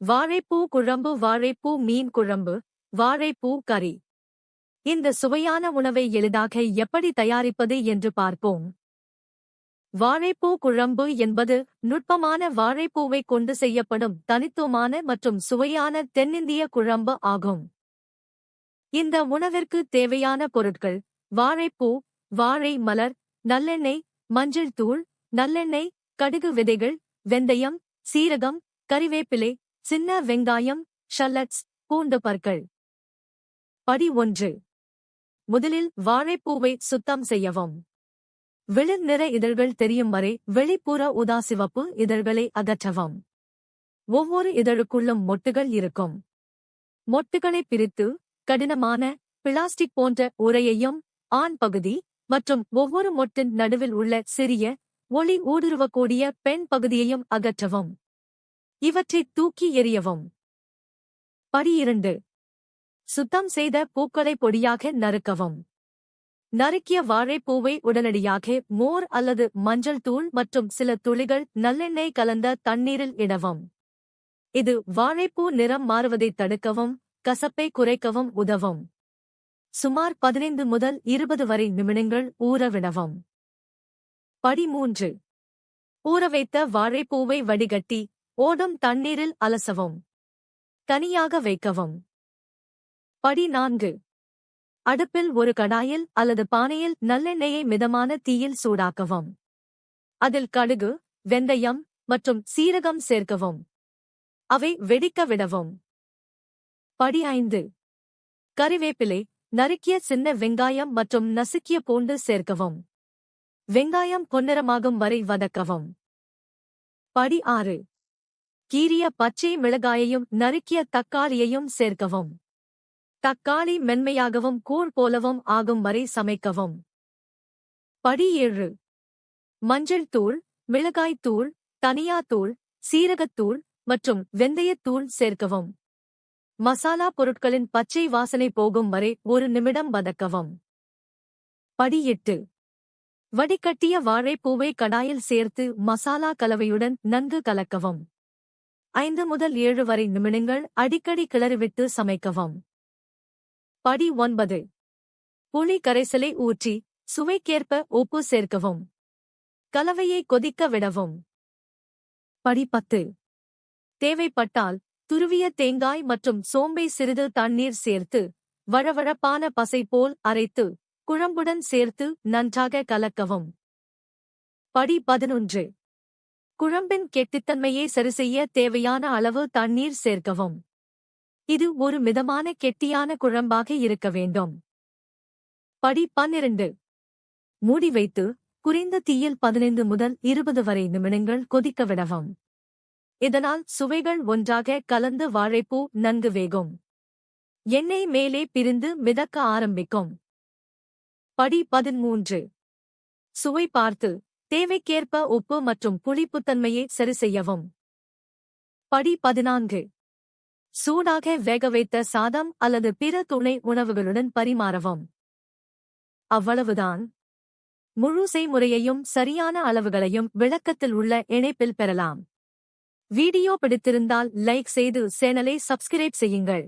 வாழைப்பூ குழம்பு, வாழைப்பூ மீன் குழம்பு, வாழைப்பூ கறி. இந்த சுவையான உணவை எளிதாக எப்படி தயாரிப்பது என்று பார்ப்போம். வாழைப்பூ குழம்பு என்பது நுட்பமான வாழைப்பூவைக் கொண்டு செய்யப்படும் தனித்துவமான மற்றும் சுவையான தென்னிந்திய குழம்பு ஆகும். இந்த உணவிற்கு தேவையான பொருட்கள்: வாழைப்பூ, வாழை மலர், நல்லெண்ணெய், மஞ்சள் தூள், நல்லெண்ணெய், கடுகு விதைகள், வெந்தயம், சீரகம், கறிவேப்பிலை, சின்ன வெங்காயம், ஷல்லட்ஸ், பூண்டு பற்கள். படி 1. முதலில் வாழைப்பூவை சுத்தம் செய்யவும். வெளிர் நிற இதழ்கள் தெரியும் வரை வெளிப்புற ஊதாசிவப்பு இதழ்களை அகற்றவும். ஒவ்வொரு இதழுக்குள்ளும் மொட்டுகள் இருக்கும். மொட்டுகளை பிரித்து கடினமான பிளாஸ்டிக் போன்ற உறையையும் ஆண் பகுதி மற்றும் ஒவ்வொரு மொட்டின் நடுவில் உள்ள சிறிய ஒளி ஊடுருவக்கூடிய பெண் பகுதியையும் அகற்றவும். இவற்றை தூக்கி எறியவும். படி 2. சுத்தம் செய்த பூக்களை பொடியாக நறுக்கவும். நறுக்கிய வாழைப்பூவை உடனடியாக மோர் அல்லது மஞ்சள் தூள் மற்றும் சில துளிகள் நல்லெண்ணெய் கலந்த தண்ணீரில் இடவும். இது வாழைப்பூ நிறம் மாறுவதைத் தடுக்கவும் கசப்பை குறைக்கவும் உதவும். சுமார் 15 முதல் 20 வரை நிமிடங்கள் ஊறவிடவும். படி 3. ஊறவைத்த வாழைப்பூவை வடிகட்டி ஓடும் தண்ணீரில் அலசவும். தனியாக வைக்கவும். படி 4. அடுப்பில் ஒரு கடாயில் அல்லது பானையில் நல்லெண்ணெயை மிதமான தீயில் சூடாக்கவும். அதில் கடுகு, வெந்தயம் மற்றும் சீரகம் சேர்க்கவும். அவை வெடிக்க விடவும். படி 5. கறிவேப்பிலை, நறுக்கிய சின்ன வெங்காயம் மற்றும் நசுக்கிய பூண்டு சேர்க்கவும். வெங்காயம் பொன்னிறமாகும் வரை வதக்கவும். படி 6. கீறிய பச்சை மிளகாயையும் நறுக்கிய தக்காளியையும் சேர்க்கவும். தக்காளி மென்மையாகவும் கூழ் போலவும் ஆகும் வரை சமைக்கவும். படி 7. மஞ்சள் தூள், மிளகாய் தூள், தனியாத்தூள், சீரகத்தூள் மற்றும் வெந்தயத்தூள் சேர்க்கவும். மசாலா பொருட்களின் பச்சை வாசனை போகும் வரை 1 நிமிடம் வதக்கவும். படி 8. வடிகட்டிய வாழைப்பூவை கடாயில் சேர்த்து மசாலா கலவையுடன் நன்கு கலக்கவும். 5 முதல் 7 வரை நிமிடங்கள் அடிக்கடி கிளறிவிட்டு சமைக்கவும். படி 9. புளி கரைசலை ஊற்றி சுவைக்கேற்ப உப்பு சேர்க்கவும். கலவையை கொதிக்க விடவும். படி 10. தேவைப்பட்டால் துருவிய தேங்காய் மற்றும் சோம்பை சிறிது தண்ணீர் சேர்த்து வழவழப்பான பசை போல் அரைத்து குழம்புடன் சேர்த்து நன்றாக கலக்கவும். படி 11. குழம்பின் கெட்டித்தன்மையை சரிசெய்ய தேவையான அளவு தண்ணீர் சேர்க்கவும். இது ஒரு மிதமான கெட்டியான குழம்பாக இருக்க வேண்டும். படி 12. மூடி வைத்து குறைந்த தீயில் 15 முதல் 20 வரை நிமிடங்கள் கொதிக்க விடவும். இதனால் சுவைகள் ஒன்றாக கலந்து வாழைப்பூ நன்கு வேகும். எண்ணெய் மேலே பிரிந்து மிதக்க ஆரம்பிக்கும். படி 13. சுவை பார்த்து தேவைக்கேற்ப உப்பு மற்றும் புளிப்புத்தன்மையை சரிசெய்யவும். படி 14. சூடாக வேகவைத்த சாதம் அல்லது பிற துணை உணவுகளுடன் பரிமாறவும். அவ்வளவுதான். முழு செய்முறையையும் சரியான அளவுகளையும் விளக்கத்தில் உள்ள இணைப்பில் பெறலாம். வீடியோ பிடித்திருந்தால் லைக் செய்து சேனலை சப்ஸ்கிரைப் செய்யுங்கள்.